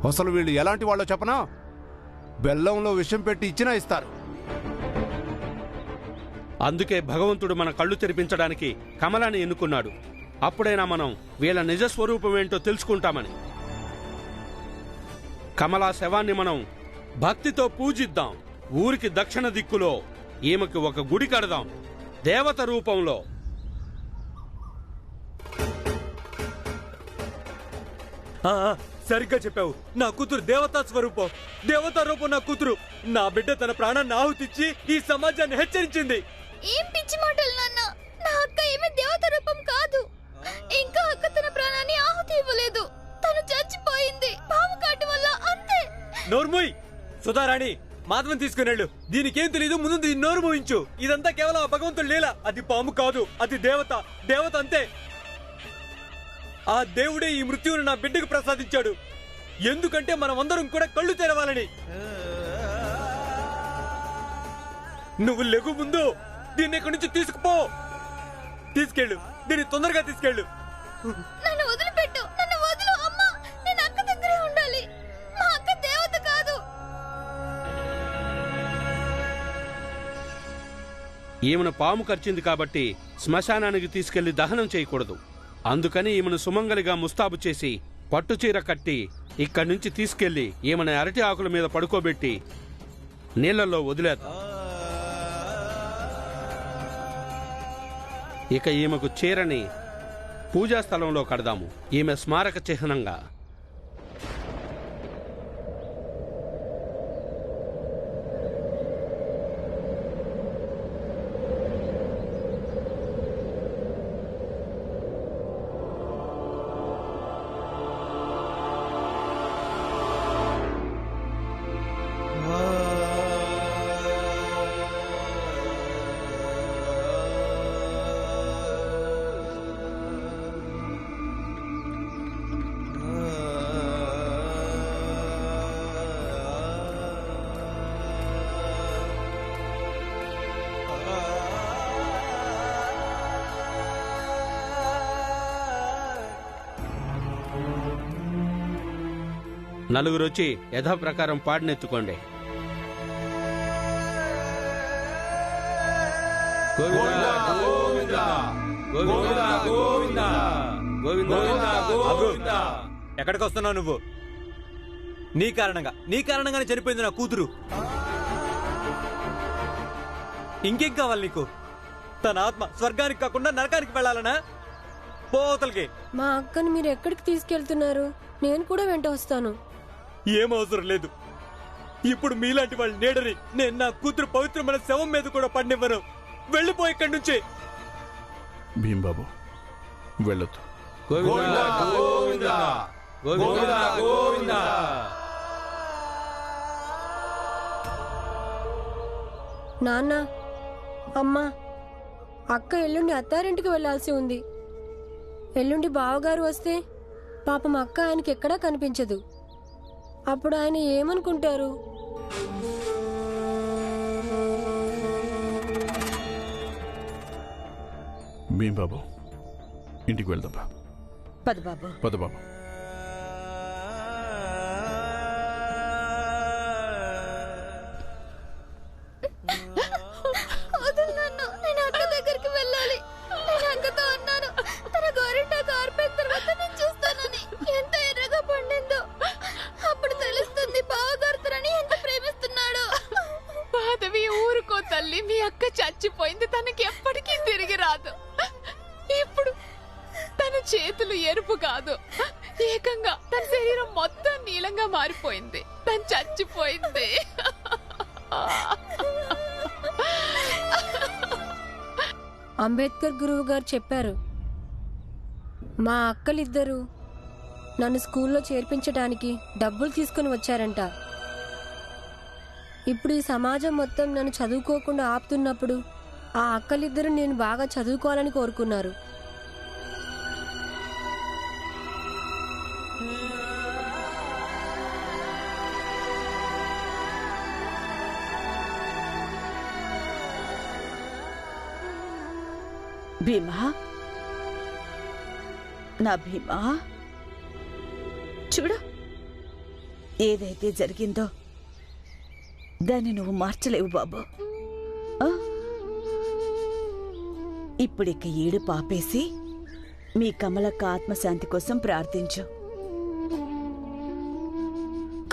అసలు వీళ్ళు ఎలాంటి వాళ్ళో చెప్పనా? బెల్లంలో విషం పెట్టి ఇచ్చినా ఇస్తారు. అందుకే భగవంతుడు మన కళ్ళు తెరిపించడానికి కమలాన్ని ఎన్నుకున్నాడు. అప్పుడైనా మనం వీళ్ళ నిజస్వరూపం ఏంటో తెలుసుకుంటామని. కమలా శవాన్ని మనం భక్తితో పూజిద్దాం. ఊరికి దక్షిణ దిక్కులో ఈమెకి ఒక గుడి కడదాం, దేవత రూపంలో. సరిగ్గా చెప్పావు. నా కూతురు దేవతా స్వరూపం, దేవతా రూపం నా కూతురు. నా బిడ్డ తన ప్రాణాన్ని ఆహుతిచ్చి ఈ సమాజాన్ని హెచ్చరించింది. ఏం పిచ్చి మాటలు నాన్న. నా అక్క ఏమీ దేవత రూపం కాదు. ఇంకా అక్క తన ప్రాణాన్ని ఆహుతి ఇవ్వలేదు. తను చచ్చిపోయింది పాము కాటు వల్ల, అంతే. నోర్మోయ్ సుధారాణి, మాధవన్ తీసుకునేళ్ళు. దీనికేం తెలీదు, ముందు దీన్ని నోరు మూయించు. ఇదంతా కేవలం ఆ భగవంతుడు లీల. అది పాము కాదు, అది దేవత. దేవత అంతే. ఆ దేవుడే ఈ మృత్యువును నా బిడ్డకు ప్రసాదించాడు. ఎందుకంటే మనం అందరం కూడా కళ్ళు తెరవాలని. నువ్వు లెగు, ముందు దీన్ని ఇక్కడి నుంచి తీసుకుపో. తీసుకెళ్ళు, దీన్ని తొందరగా తీసుకెళ్ళు. నన్ను వదిలిపెట్టు, నన్ను వదిలు అమ్మా. నేను అక్క దగ్గరే ఉండాలి. మా అక్క దేవత కాదు. ఈమెను పాము కరిచింది కాబట్టి శ్మశానానికి తీసుకెళ్లి దహనం చేయకూడదు. అందుకని ఈమెను సుమంగలిగా ముస్తాబు చేసి పట్టుచీర కట్టి ఇక్కడి నుంచి తీసుకెళ్లి ఈమెను అరటి ఆకుల మీద పడుకోబెట్టి నీళ్లలో వదిలేద్దాం. ఇక ఈమెకు చీరని పూజాస్థలంలో కడదాము, ఈమె స్మారక చిహ్నంగా. నలుగురు వచ్చి యథాప్రకారం పాడినెత్తుకోండి. ఎక్కడికి వస్తున్నావు నువ్వు? నీ కారణంగానే చనిపోయింది నా కూతురు. ఇంకేం కావాలి నీకు? తన ఆత్మ స్వర్గానికి కాకుండా నరకానికి వెళ్ళాలనా? పోతలకి. మా అక్కని మీరు ఎక్కడికి తీసుకెళ్తున్నారు? నేను కూడా వెంట వస్తాను. ఏం అవసరం లేదు. ఇప్పుడు మీలాంటి వాళ్ళు నేడని నేను నా కూతురు పవిత్రమైన శవం మీద కూడా పడినివ్వను. వెళ్ళిపో ఇక్కడి నుంచి. భీంబాబు వెళ్ళొద్దు. నాన్న, అమ్మా, అక్క ఎల్లుండి అత్తారింటికి వెళ్లాల్సి ఉంది. ఎల్లుండి బావగారు వస్తే పాపం అక్క ఆయనకి ఎక్కడా కనిపించదు. అప్పుడు ఆయన ఏమనుకుంటారు? భీంబాబు ఇంటికి వెళ్దాం. పదబాబు. పదబాబు. నేను అక్క దగ్గరికి వెళ్ళాలి. నేను అక్కతో అన్నాను, తన గోరింటాకు ఆర్పిన తర్వాత నేను చూస్తానని. ఎంత ఎర్రగా పండిందో. అప్పుడు తెలుస్తుంది బావగారు తనని ఎంత ప్రేమిస్తున్నాడో. మాధవి, ఊరుకో తల్లి. మీ అక్క చచ్చిపోయింది, తనకి ఎప్పటికీ తిరిగి రాదు. ఇప్పుడు తన చేతులు ఎరుపు కాదు, ఏకంగా తన శరీరం మొత్తం నీలంగా మారిపోయింది. తను చచ్చిపోయింది. అంబేద్కర్ గురువు గారు చెప్పారు, మా అక్కలిద్దరూ నన్ను స్కూల్లో చేర్పించడానికి డబ్బులు తీసుకుని వచ్చారంట. ఇప్పుడు ఈ సమాజం మొత్తం నన్ను చదువుకోకుండా ఆపుతున్నప్పుడు ఆ అక్కలిద్దరూ నేను బాగా చదువుకోవాలని కోరుకున్నారు. భీమా, నా భీమా, చూడు ఏదైతే జరిగిందో దాన్ని నువ్వు మార్చలేవు బాబు. ఇప్పుడిక ఏడు పాపేసి మీ కమలక్క ఆత్మశాంతి కోసం ప్రార్థించు.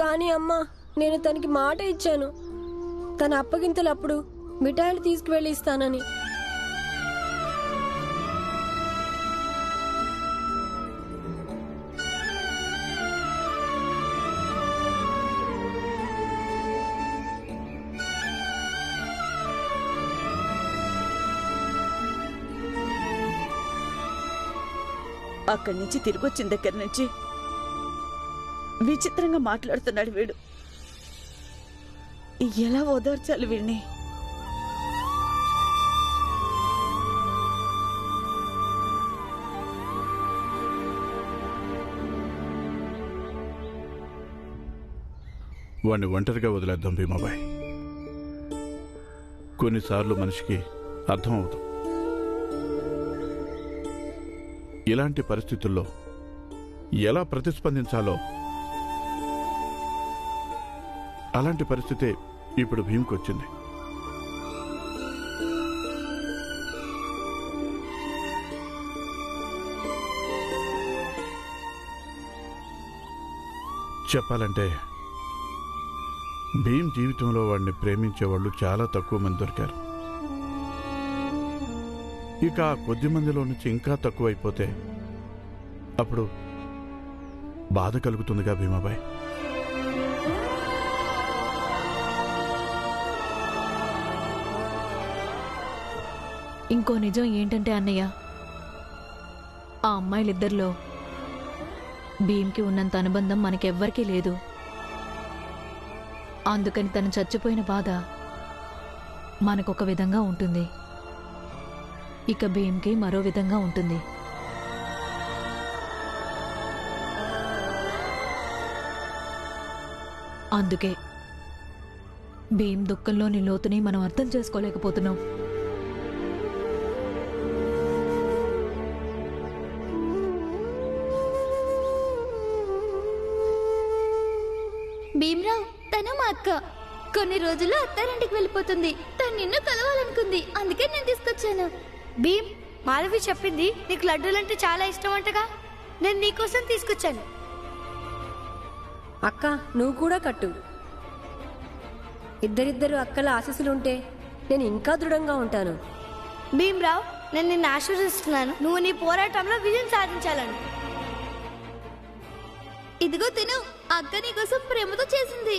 కానీ అమ్మా, నేను తనకి మాట ఇచ్చాను, తన అప్పగింతలప్పుడు మిఠాయిలు తీసుకువెళ్ళి ఇస్తానని. అక్కడి నుంచి తిరిగొచ్చిన దగ్గర నుంచి విచిత్రంగా మాట్లాడుతున్నాడు వీడు. ఎలా ఓదార్చాలి వీడిని? వాణ్ణి ఒంటరిగా వదిలేద్దాం భీమాబాయ్. కొన్నిసార్లు మనిషికి అర్థం అవుతాం. ఇలాంటి పరిస్థితుల్లో ఎలా ప్రతిస్పందించాలో అలాంటి పరిస్థితే ఇప్పుడు భీమ్కి వచ్చింది. చెప్పాలంటే భీమ్ జీవితంలో వాడిని ప్రేమించేవాళ్ళు చాలా తక్కువ మంది దొరికారు. ఇక ఆ కొద్ది మందిలో నుంచి ఇంకా తక్కువైపోతే అప్పుడు బాధ కలుగుతుందిగా భీమాబాయ్. ఇంకో నిజం ఏంటంటే అన్నయ్య, ఆ అమ్మాయిలిద్దరిలో భీమ్కి ఉన్నంత అనుబంధం మనకెవ్వరికీ లేదు. అందుకని తను చచ్చిపోయిన బాధ మనకొక విధంగా ఉంటుంది, ఇక భీమ్కి మరో విధంగా ఉంటుంది. అందుకే భీమ్ దుఃఖంలోని లోతుని మనం అర్థం చేసుకోలేకపోతున్నాం. భీమ్రావ్, తను మా అక్క. కొన్ని రోజుల్లో అత్తారింటికి వెళ్ళిపోతుంది. తను నిన్ను కలవాలనుకుంది, అందుకే నేను తీసుకొచ్చాను. భీమ్, మాధవి చెప్పింది నీకు లడ్డూలంటే చాలా ఇష్టం అంటగా. నేను నీకోసం తీసుకొచ్చాను. అక్క, నువ్వు కూడా కట్టు. ఇద్దరిద్దరు అక్కల ఆశీస్సులుంటే నేను ఇంకా దృఢంగా ఉంటాను. భీమ్రావ్, నేను నిన్ను ఆశీర్వదిస్తున్నాను. నువ్వు నీ పోరాటంలో విజయం సాధించాలని. ఇదిగో తిను, అక్క నీకోసం ప్రేమతో చేసింది.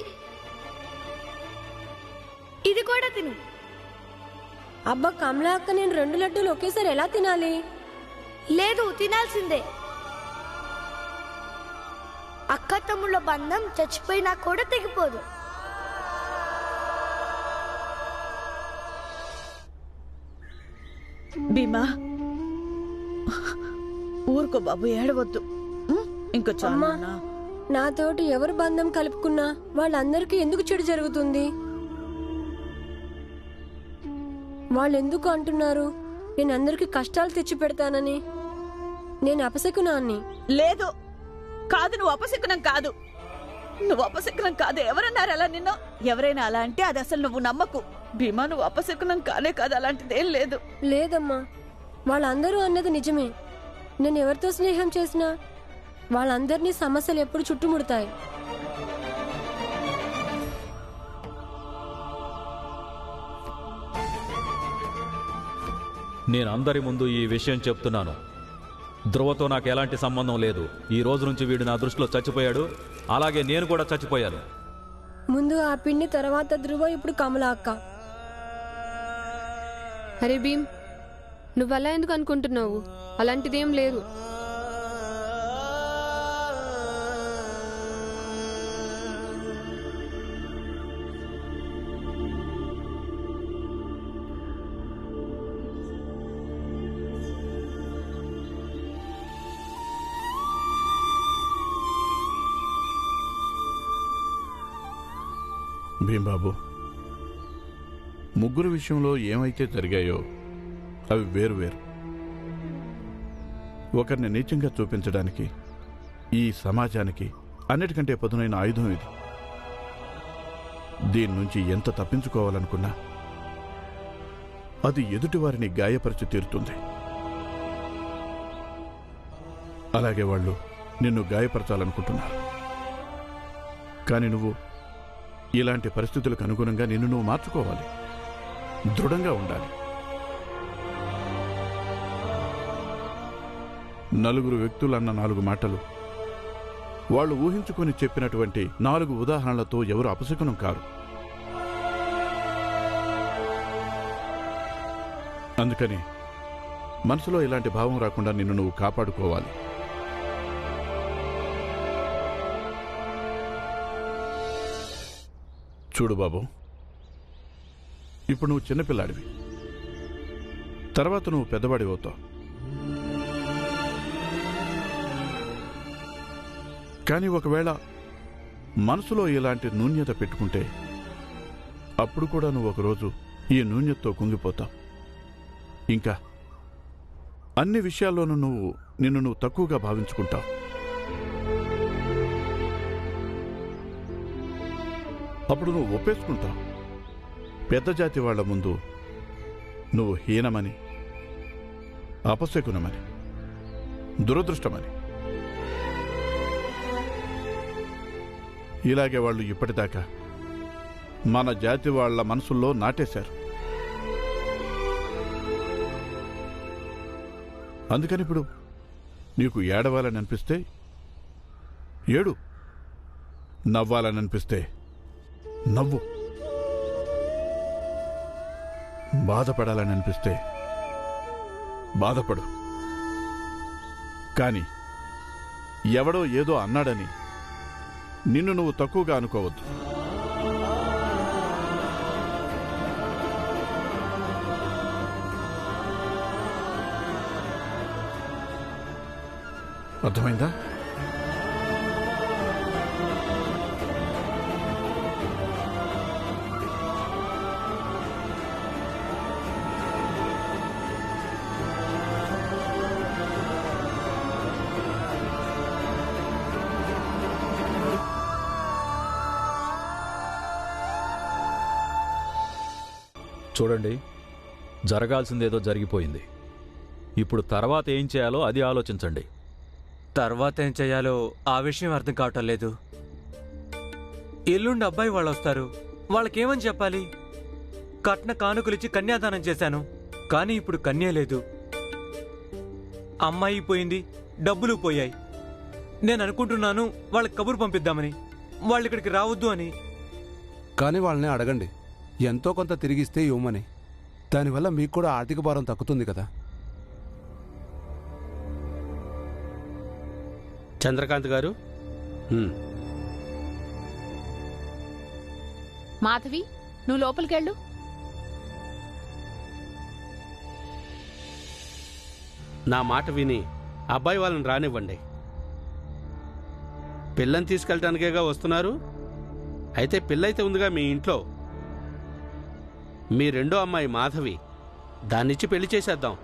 ఇది కూడా తిను. అబ్బా కమలా అక్క, నేను 2 లడ్డూలు ఒకేసారి ఎలా తినాలి? లేదు, తినాల్సిందే. అక్క తమ్ముళ్ళ బంధం చచ్చిపోయినా కూడా తెగిపోదు. భీమా, ఊరుకో బాబు, ఏడవద్దు. ఇంకో అమ్మా, నాతోటి ఎవరు బంధం కలుపుకున్నా వాళ్ళందరికీ ఎందుకు చెడు జరుగుతుంది? వాళ్ళు ఎందుకు అంటున్నారు నేను అందరికీ కష్టాలు తెచ్చి పెడతానని? నేను అపశకునాన్ని. లేదు, కాదు, నువ్వు అపశకునం కాదు. నువ్వు అపశకునం కాదు. ఎవరన్నారు అలా నిన్ను? ఎవరైనా అలా అంటే అది అసలు నువ్వు నమ్మకు. భీమా, నువ్వు అపశకునం కానే కాదు, అలాంటిదేం లేదు. లేదమ్మా, వాళ్ళందరూ అన్నది నిజమే. నేను ఎవరితో స్నేహం చేసినా వాళ్ళందరినీ సమస్యలు ఎప్పుడు చుట్టుముడతాయి. నేను అందరి ముందు ఈ విషయం చెప్తున్నాను. ధ్రువతో నాకు ఎలాంటి సంబంధం లేదు. ఈ రోజు నుంచి వీడు నా దృష్టిలో చచ్చిపోయాడు, అలాగే నేను కూడా చచ్చిపోయాను. ముందు ఆ పిన్ని, తర్వాత ధ్రువ, ఇప్పుడు కమలా అక్క. అరే భీమ్, నువ్వలా ఎందుకు అనుకుంటున్నావు? అలాంటిదేం లేదు. భీంబాబు, ముగ్గురు విషయంలో ఏమైతే జరిగాయో అవి వేరు. ఒకరిని నీచంగా చూపించడానికి ఈ సమాజానికి అన్నిటికంటే పదునైన ఆయుధం ఇది. దీని నుంచి ఎంత తప్పించుకోవాలనుకున్నా అది ఎదుటివారిని గాయపరిచి తీరుతుంది. అలాగే వాళ్ళు నిన్ను గాయపరచాలనుకుంటున్నారు. కానీ నువ్వు ఇలాంటి పరిస్థితులకు అనుగుణంగా నిన్ను నువ్వు మార్చుకోవాలి, దృఢంగా ఉండాలి. నలుగురు వ్యక్తులన్న 4 మాటలు, వాళ్ళు ఊహించుకొని చెప్పినటువంటి 4 ఉదాహరణలతో ఎవరు అపశకునం కారు. అందుకని మనసులో ఇలాంటి భావం రాకుండా నిన్ను నువ్వు కాపాడుకోవాలి. చూడు బాబు, ఇప్పుడు నువ్వు చిన్నపిల్లాడివి, తర్వాత నువ్వు పెద్దవాడి అవుతావు. కానీ ఒకవేళ మనసులో ఇలాంటి న్యూన్యత పెట్టుకుంటే అప్పుడు కూడా నువ్వు ఒకరోజు ఈ న్యూన్యతతో కుంగిపోతావు. ఇంకా అన్ని విషయాల్లోనూ నిన్ను నువ్వు తక్కువగా భావించుకుంటావు. అప్పుడు నువ్వు ఒప్పేసుకుంటావు, పెద్ద జాతి వాళ్ల ముందు నువ్వు హీనమని, అపశకునమని, దురదృష్టమని. ఇలాగే వాళ్ళు ఇప్పటిదాకా మన జాతి వాళ్ల మనసుల్లో నాటేశారు. అందుకని ఇప్పుడు నీకు ఏడవాలని అనిపిస్తే ఏడు, నవ్వాలని అనిపిస్తే నవ్వు, బాధపడాలని అనిపిస్తే బాధపడు. కానీ ఎవడో ఏదో అన్నాడని నిన్ను నువ్వు తక్కువగా అనుకోవద్దు. అర్థమైందా? చూడండి, జరగాల్సిందేదో జరిగిపోయింది. ఇప్పుడు తర్వాత ఏం చేయాలో అది ఆలోచించండి. తర్వాత ఏం చేయాలో ఆ విషయం అర్థం కావటం లేదు. ఎల్లుండి అబ్బాయి వాళ్ళు వస్తారు, వాళ్ళకేమని చెప్పాలి? కట్న కానుకలిచ్చి కన్యాదానం చేశాను, కానీ ఇప్పుడు కన్య లేదు. అమ్మాయి పోయింది, డబ్బులు పోయాయి. నేను అనుకుంటున్నాను వాళ్ళకి కబురు పంపిద్దామని, వాళ్ళు ఇక్కడికి రావద్దు అని. కానీ వాళ్ళని అడగండి, ఎంతో కొంత తిరిగిస్తే ఇవ్వమని. దానివల్ల మీకు కూడా ఆర్థిక భారం తగ్గుతుంది కదా. చంద్రకాంత్ గారు, మాధవి, నువ్వు లోపలికెళ్ళు. నా మాట విని అబ్బాయి వాళ్ళని రానివ్వండి. పిల్లని తీసుకెళ్ళటానికేగా వస్తున్నారు. అయితే పిల్లయితే ఉందిగా మీ ఇంట్లో. మీ రెండో అమ్మాయి మాధవి, దాన్నిచ్చి పెళ్లి చేసేద్దాం.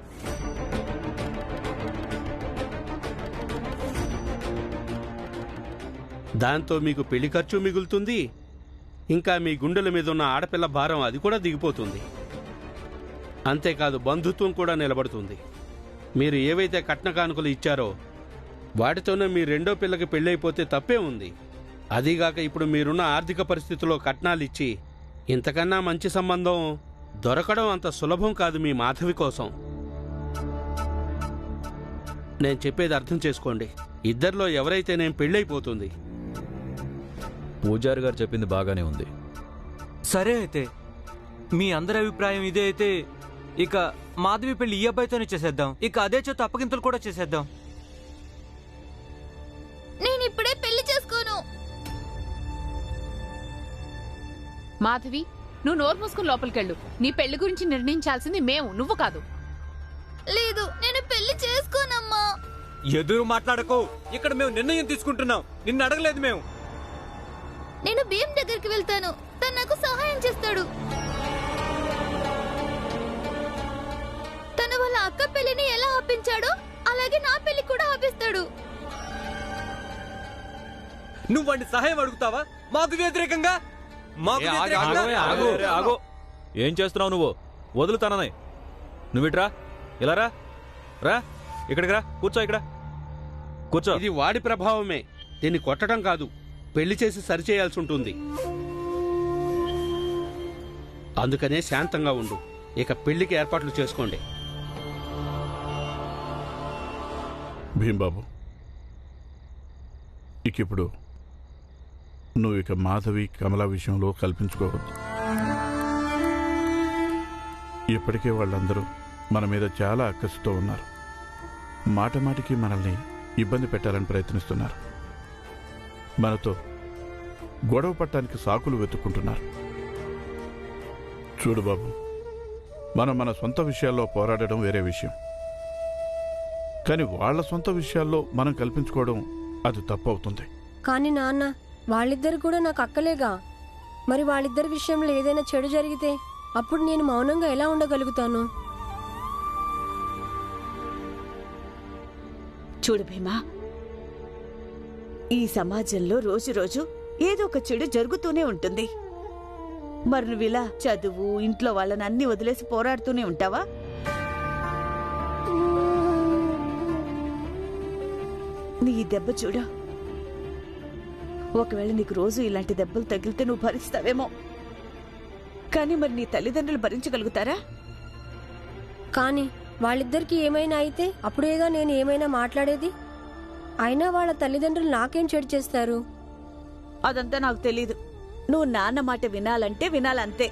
దాంతో మీకు పెళ్లి ఖర్చు మిగులుతుంది, ఇంకా మీ గుండెల మీద ఉన్న ఆడపిల్ల భారం అది కూడా దిగిపోతుంది. అంతేకాదు, బంధుత్వం కూడా నిలబడుతుంది. మీరు ఏవైతే కట్న కానుకలు ఇచ్చారో వాటితోనే మీ రెండో పిల్లకి పెళ్ళైపోతే తప్పే ఉంది. అదీగాక ఇప్పుడు మీరున్న ఆర్థిక పరిస్థితుల్లో కట్నాలు ఇచ్చి ఇంతకన్నా మంచి సంబంధం దొరకడం అంత సులభం కాదు మీ మాధవి కోసం. నేను చెప్పేది అర్థం చేసుకోండి. ఇద్దరిలో ఎవరైతే నేను పెళ్ళైపోతుంది. పూజారి గారు చెప్పింది బాగానే ఉంది. సరే, అయితే మీ అందరి అభిప్రాయం ఇదే అయితే ఇక మాధవి పెళ్లి ఈ అబ్బాయితోనే చేసేద్దాం. ఇక అదే చేత అప్పగింతలు కూడా చేసేద్దాం. నేను ఇప్పుడే పెళ్లి చేసుకోను. మాధవి, నువ్వు నోరు మూసుకుని లోపలికెళ్ళు. నీ పెళ్లి గురించి నిర్ణయించాల్సింది మేము, నువ్వు కాదు. లేదు, నేను పెళ్లి చేసుకోనమ్మా. ఎదురు మాట్లాడకు. ఇక్కడ మేము నిర్ణయం తీసుకుంటున్నాం, నిన్ను అడగలేదు మేము. నేను భీమ్ దగ్గరికి వెళ్తాను, తను నాకు సహాయం చేస్తాడు. తను వాళ్ళ అక్క పెళ్లిని ఎలా ఆపించాడో అలాగే నా పెళ్లి కూడా ఆపిస్తాడు. నువ్వు వాడిని సహాయం అడుగుతావా మాకు వ్యతిరేకంగా? మాకు వ్యతిరేకంగా- ఆగో. ఏం చేస్తున్నావు నువ్వు? వదులుతానని నువ్వు ఇట్రా, ఇలా రా రా, ఇక్కడికి రా, కూర్చో, ఇక్కడ కూర్చో. ఇది వాడి ప్రభావమే, దీన్ని కొట్టడం కాదు, పెళ్లి చేసి సరిచేయాల్సి ఉంటుంది. అందుకనే శాంతంగా ఉండు. ఇక పెళ్లికి ఏర్పాట్లు చేసుకోండి. భీంబాబు, ఇప్పుడు నువ్వు ఇక మాధవి కమల విషయంలో కల్పించుకోవద్దు. ఇప్పటికే వాళ్ళందరూ మన మీద చాలా అక్కసుతో ఉన్నారు. మాట మాటికి మనల్ని ఇబ్బంది పెట్టాలని ప్రయత్నిస్తున్నారు. మనతో గొడవ పట్టడానికి సాకులు వెతుక్కుంటున్నారు. చూడు బాబు, మనం మన సొంత విషయాల్లో పోరాడడం వేరే విషయం, కానీ వాళ్ళ సొంత విషయాల్లో మనం కల్పించుకోవడం అది తప్పు అవుతుంది. కానీ నాన్న, వాళ్ళిద్దరు కూడా నాకు అక్కలేగా. మరి వాళ్ళిద్దరి విషయంలో ఏదైనా చెడు జరిగితే అప్పుడు నేను మౌనంగా ఎలా ఉండగలుగుతాను? చూడు భీమా, ఈ సమాజంలో రోజు రోజు ఏదో ఒక చెడు జరుగుతూనే ఉంటుంది. మరి నువ్విలా చదువు, ఇంట్లో వాళ్ళని అన్ని వదిలేసి పోరాడుతూనే ఉంటావా? నీ దెబ్బ చూడు. ఒకవేళ నీకు రోజు ఇలాంటి దెబ్బలు తగిలితే నువ్వు భరిస్తావేమో, కానీ మరి నీ తల్లిదండ్రులు భరించగలుగుతారా? కానీ వాళ్ళిద్దరికి ఏమైనా అయితే అప్పుడేగా నేను ఏమైనా మాట్లాడేది. అయినా వాళ్ళ తల్లిదండ్రులు నాకేం చెడు చేస్తారు? అదంతా నాకు తెలీదు. నువ్వు నాన్న మాట వినాలంటే వినాలంతే.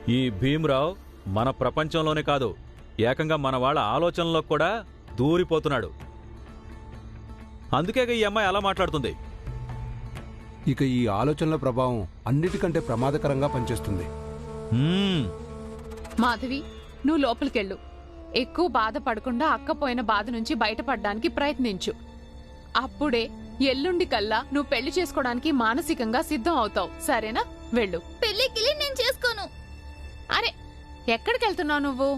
ఈ భీమ్రావ్ మన ప్రపంచంలోనే కాదు, ఏకంగా మన వాళ్ళ ఆలోచనలో కూడా దూరిపోతున్నాడు. అందుకే ఈ అమ్మాయి అలా మాట్లాడుతుంది. ఇక ఈ ఆలోచనల ప్రభావం అన్నిటికంటే ప్రమాదకరంగా పనిచేస్తుంది. మాధవి, నువ్వు లోపలికెళ్ళు. ఎక్కువ బాధపడకుండా అక్కపోయిన బాధ నుంచి బయటపడడానికి ప్రయత్నించు. అప్పుడే ఎల్లుండి కల్లా నువ్వు పెళ్లి చేసుకోవడానికి మానసికంగా సిద్ధం అవుతావు. సరేనా? వెళ్ళు. పెళ్లికి నేను చేసుకోను. అరే, ఎక్కడికి వెళ్తున్నావు నువ్వు?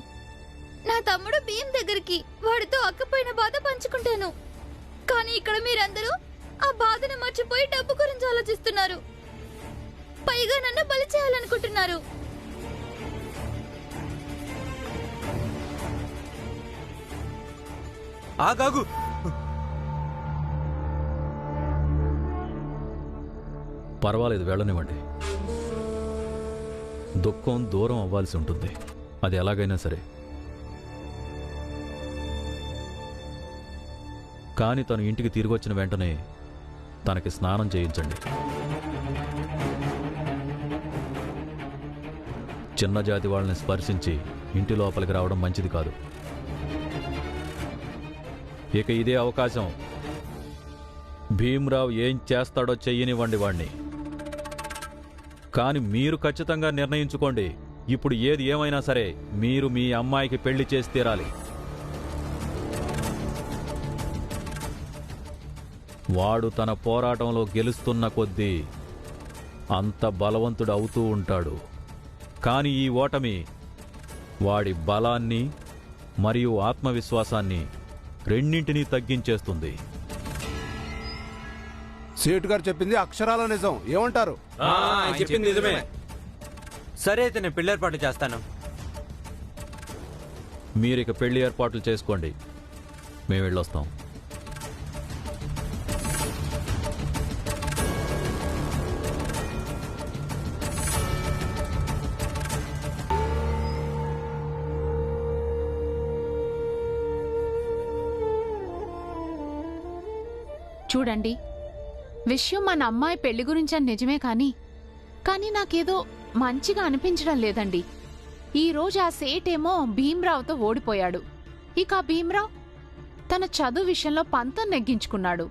నా తమ్ముడు భీమ్ దగ్గరికి. వాడితో అక్కపోయిన బాధ పంచుకుంటాను. కానీ ఇక్కడ మీరందరూ ఆ బాధను మర్చిపోయి డబ్బు గురించి ఆలోచిస్తున్నారు. పైగా నన్ను బలి చేయాలనుకుంటున్నారు. ఆగాగు. పర్వాలేదు, వెళ్ళనివ్వండి. దుఃఖం దూరం అవ్వాల్సి ఉంటుంది, అది ఎలాగైనా సరే. కానీ తను ఇంటికి తిరిగి వచ్చిన వెంటనే తనకి స్నానం చేయించండి. చిన్న జాతి వాళ్ళని స్పర్శించి ఇంటి లోపలికి రావడం మంచిది కాదు. ఇక ఇదే అవకాశం. భీమ్రావ్ ఏం చేస్తాడో చెయ్యనివ్వండి వాణ్ణి. కానీ మీరు ఖచ్చితంగా నిర్ణయించుకోండి. ఇప్పుడు ఏది ఏమైనా సరే మీరు మీ అమ్మాయికి పెళ్లి చేసి తీరాలి. వాడు తన పోరాటంలో గెలుస్తున్న కొద్దీ అంత బలవంతుడు అవుతూ ఉంటాడు. కానీ ఈ ఓటమి వాడి బలాన్ని మరియు ఆత్మవిశ్వాసాన్ని రెండింటినీ తగ్గించేస్తుంది. సేటు గారు చెప్పింది అక్షరాల నిజం. ఏమంటారు? చెప్పింది నిజమే. సరే అయితే నేను పెళ్లి ఏర్పాటు చేస్తాను. మీరిక పెళ్లి ఏర్పాట్లు చేసుకోండి, మేము వెళ్ళొస్తాం. చూడండి, విషయం మన అమ్మాయి పెళ్లి గురించి నిజమే కానీ నాకేదో మంచిగా అనిపించడం లేదండి. ఈ రోజు ఆ సేటేమో భీమ్రావుతో ఓడిపోయాడు. ఇక ఆ భీమ్రావ్ తన చదువు విషయంలో పంతం నెగ్గించుకున్నాడు.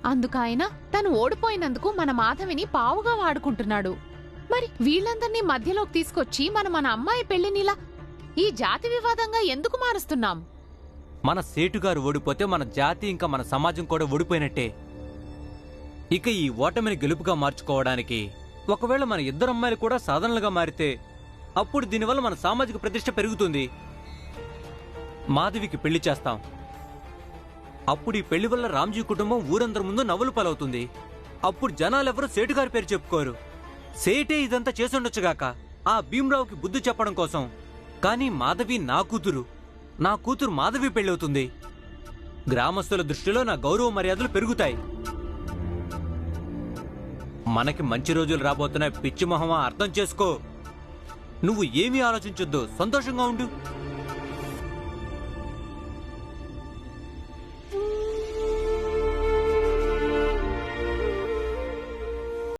అందుకైనా తను ఓడిపోయినందుకు మన మాధవిని పావుగా వాడుకుంటున్నాడు. మరి వీళ్ళందర్నీ మధ్యలోకి తీసుకొచ్చి మన అమ్మాయి పెళ్లినిలా ఈ జాతి వివాదంగా ఎందుకు మారుస్తున్నాం? మన సేటుగారు ఓడిపోతే మన జాతి ఇంకా మన సమాజం కూడా ఓడిపోయినట్టే. ఇక ఈ ఓటమిని గెలుపుగా మార్చుకోవడానికి ఒకవేళ మన ఇద్దరు అమ్మాయిలు కూడా సాధనలుగా మారితే అప్పుడు దీనివల్ల మన సామాజిక ప్రతిష్ట పెరుగుతుంది. మాధవికి పెళ్లి చేస్తాం. అప్పుడు ఈ పెళ్లి వల్ల రామ్జీ కుటుంబం ఊరందరి ముందు నవ్వులు పాలవుతుంది. అప్పుడు జనాలెవరూ సేటుగారి పేరు చెప్పుకోరు. సేటే ఇదంతా చేసుండొచ్చుగాక ఆ భీమరావుకి బుద్ధి చెప్పడం కోసం. కానీ మాధవి నా కూతురు మాధవి పెళ్ళవుతుంది. గ్రామస్తుల దృష్టిలో నా గౌరవ మర్యాదలు పెరుగుతాయి. మనకి మంచి రోజులు రాబోతున్నాయి. పిచ్చి మొహమా, అర్థం చేసుకో. నువ్వు ఏమీ ఆలోచించొద్దు, సంతోషంగా ఉండు.